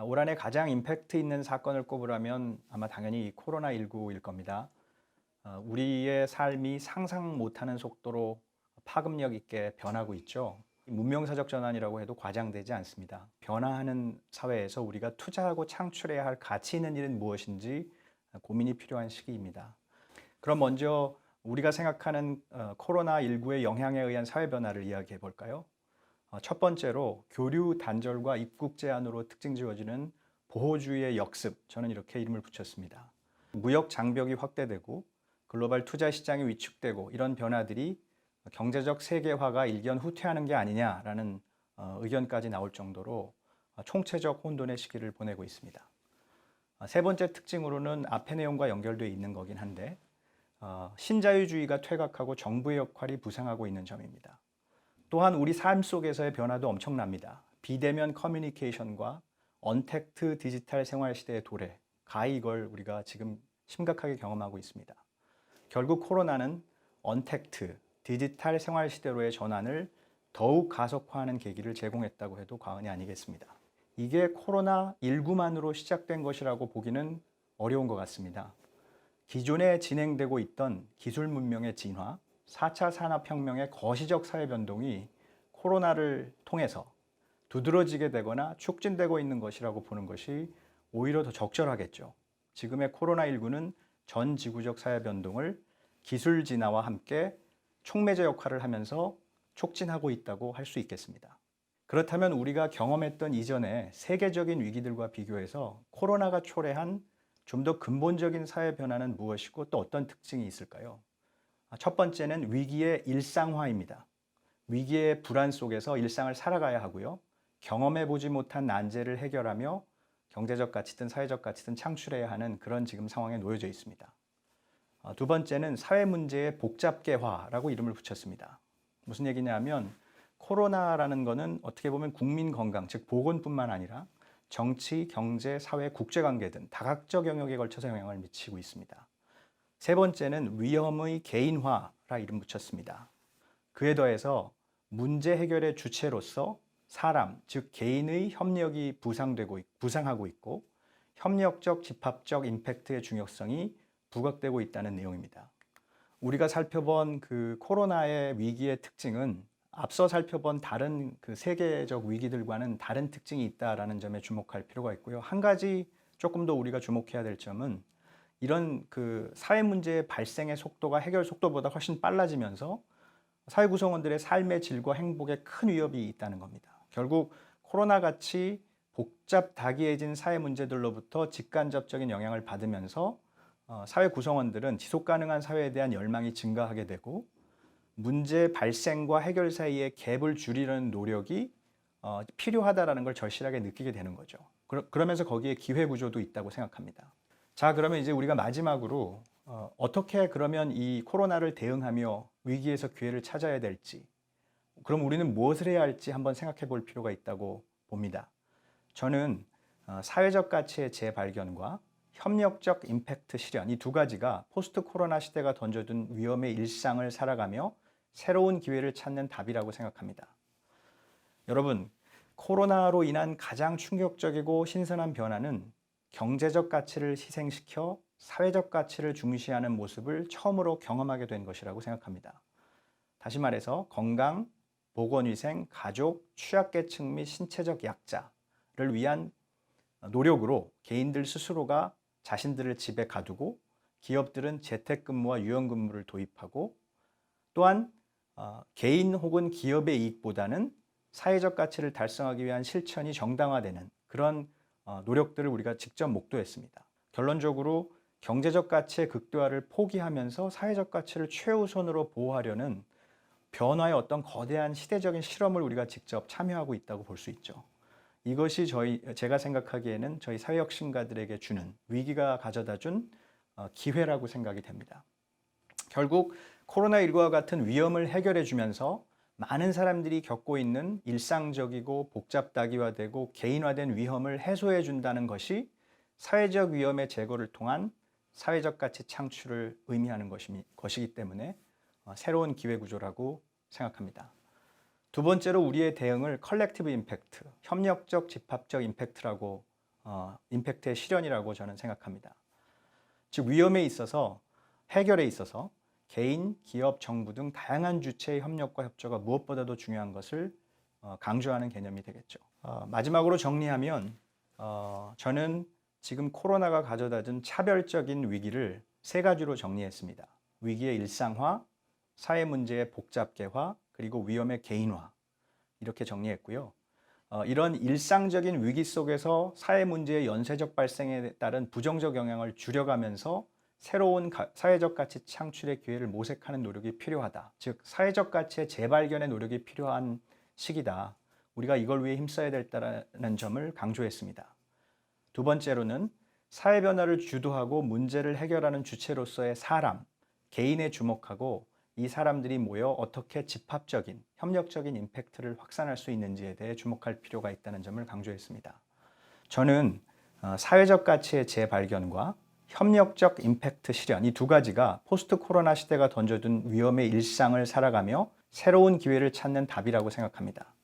올 한해 가장 임팩트 있는 사건을 꼽으라면 아마 당연히 이 코로나19일 겁니다. 우리의 삶이 상상 못하는 속도로 파급력 있게 변하고 있죠. 문명사적 전환이라고 해도 과장되지 않습니다. 변화하는 사회에서 우리가 투자하고 창출해야 할 가치 있는 일은 무엇인지 고민이 필요한 시기입니다. 그럼 먼저 우리가 생각하는 코로나19의 영향에 의한 사회 변화를 이야기해 볼까요? 첫 번째로 교류 단절과 입국 제한으로 특징 지어지는 보호주의의 역습, 저는 이렇게 이름을 붙였습니다. 무역 장벽이 확대되고 글로벌 투자 시장이 위축되고 이런 변화들이 경제적 세계화가 일견 후퇴하는 게 아니냐라는 의견까지 나올 정도로 총체적 혼돈의 시기를 보내고 있습니다. 세 번째 특징으로는 앞의 내용과 연결되어 있는 거긴 한데 신자유주의가 퇴각하고 정부의 역할이 부상하고 있는 점입니다. 또한 우리 삶 속에서의 변화도 엄청납니다. 비대면 커뮤니케이션과 언택트 디지털 생활 시대의 도래, 가히 이걸 우리가 지금 심각하게 경험하고 있습니다. 결국 코로나는 언택트, 디지털 생활 시대로의 전환을 더욱 가속화하는 계기를 제공했다고 해도 과언이 아니겠습니다. 이게 코로나19만으로 시작된 것이라고 보기는 어려운 것 같습니다. 기존에 진행되고 있던 기술 문명의 진화, 4차 산업혁명의 거시적 사회 변동이 코로나를 통해서 두드러지게 되거나 촉진되고 있는 것이라고 보는 것이 오히려 더 적절하겠죠. 지금의 코로나19는 전 지구적 사회 변동을 기술 진화와 함께 촉매제 역할을 하면서 촉진하고 있다고 할 수 있겠습니다. 그렇다면 우리가 경험했던 이전의 세계적인 위기들과 비교해서 코로나가 초래한 좀 더 근본적인 사회 변화는 무엇이고 또 어떤 특징이 있을까요? 첫 번째는 위기의 일상화입니다. 위기의 불안 속에서 일상을 살아가야 하고요. 경험해보지 못한 난제를 해결하며 경제적 가치든 사회적 가치든 창출해야 하는 그런 지금 상황에 놓여져 있습니다. 두 번째는 사회 문제의 복잡계화라고 이름을 붙였습니다. 무슨 얘기냐면 코로나라는 것은 어떻게 보면 국민 건강, 즉 보건뿐만 아니라 정치, 경제, 사회, 국제관계 등 다각적 영역에 걸쳐서 영향을 미치고 있습니다. 세 번째는 위험의 개인화라 이름 붙였습니다. 그에 더해서 문제 해결의 주체로서 사람, 즉 개인의 협력이 부상하고 있고 협력적 집합적 임팩트의 중요성이 부각되고 있다는 내용입니다. 우리가 살펴본 그 코로나의 위기의 특징은 앞서 살펴본 다른 그 세계적 위기들과는 다른 특징이 있다라는 점에 주목할 필요가 있고요. 한 가지 조금 더 우리가 주목해야 될 점은 이런 그 사회 문제의 발생의 속도가 해결 속도보다 훨씬 빨라지면서 사회 구성원들의 삶의 질과 행복에 큰 위협이 있다는 겁니다. 결국 코로나 같이 복잡다기해진 사회 문제들로부터 직간접적인 영향을 받으면서 사회 구성원들은 지속 가능한 사회에 대한 열망이 증가하게 되고 문제 발생과 해결 사이의 갭을 줄이려는 노력이 필요하다는 걸 절실하게 느끼게 되는 거죠. 그러면서 거기에 기회 구조도 있다고 생각합니다. 자, 그러면 이제 우리가 마지막으로 어떻게 그러면 이 코로나를 대응하며 위기에서 기회를 찾아야 될지, 그럼 우리는 무엇을 해야 할지 한번 생각해 볼 필요가 있다고 봅니다. 저는 사회적 가치의 재발견과 협력적 임팩트 실현, 이 두 가지가 포스트 코로나 시대가 던져둔 위험의 일상을 살아가며 새로운 기회를 찾는 답이라고 생각합니다. 여러분, 코로나로 인한 가장 충격적이고 신선한 변화는 경제적 가치를 희생시켜 사회적 가치를 중시하는 모습을 처음으로 경험하게 된 것이라고 생각합니다. 다시 말해서 건강, 보건위생, 가족, 취약계층 및 신체적 약자를 위한 노력으로 개인들 스스로가 자신들을 집에 가두고 기업들은 재택근무와 유연근무를 도입하고 또한 개인 혹은 기업의 이익보다는 사회적 가치를 달성하기 위한 실천이 정당화되는 그런 노력들을 우리가 직접 목도했습니다. 결론적으로 경제적 가치의 극대화를 포기하면서 사회적 가치를 최우선으로 보호하려는 변화의 어떤 거대한 시대적인 실험을 우리가 직접 참여하고 있다고 볼 수 있죠. 이것이 제가 생각하기에는 저희 사회혁신가들에게 주는 위기가 가져다 준 기회라고 생각이 됩니다. 결국 코로나19와 같은 위험을 해결해 주면서 많은 사람들이 겪고 있는 일상적이고 복잡다기화되고 개인화된 위험을 해소해 준다는 것이 사회적 위험의 제거를 통한 사회적 가치 창출을 의미하는 것이기 때문에 새로운 기회 구조라고 생각합니다. 두 번째로 우리의 대응을 컬렉티브 임팩트, 협력적 집합적 임팩트라고 임팩트의 실현이라고 저는 생각합니다. 즉 위험에 있어서 해결에 있어서 개인, 기업, 정부 등 다양한 주체의 협력과 협조가 무엇보다도 중요한 것을 강조하는 개념이 되겠죠. 마지막으로 정리하면 저는 지금 코로나가 가져다 준 차별적인 위기를 세 가지로 정리했습니다. 위기의 일상화, 사회 문제의 복잡계화, 그리고 위험의 개인화 이렇게 정리했고요. 이런 일상적인 위기 속에서 사회 문제의 연쇄적 발생에 따른 부정적 영향을 줄여가면서 새로운 사회적 가치 창출의 기회를 모색하는 노력이 필요하다. 즉 사회적 가치의 재발견의 노력이 필요한 시기다. 우리가 이걸 위해 힘써야 된다는 점을 강조했습니다. 두 번째로는 사회 변화를 주도하고 문제를 해결하는 주체로서의 사람, 개인에 주목하고 이 사람들이 모여 어떻게 집합적인, 협력적인 임팩트를 확산할 수 있는지에 대해 주목할 필요가 있다는 점을 강조했습니다. 저는 사회적 가치의 재발견과 협력적 임팩트 실현, 이 두 가지가 포스트 코로나 시대가 던져둔 위험의 일상을 살아가며 새로운 기회를 찾는 답이라고 생각합니다.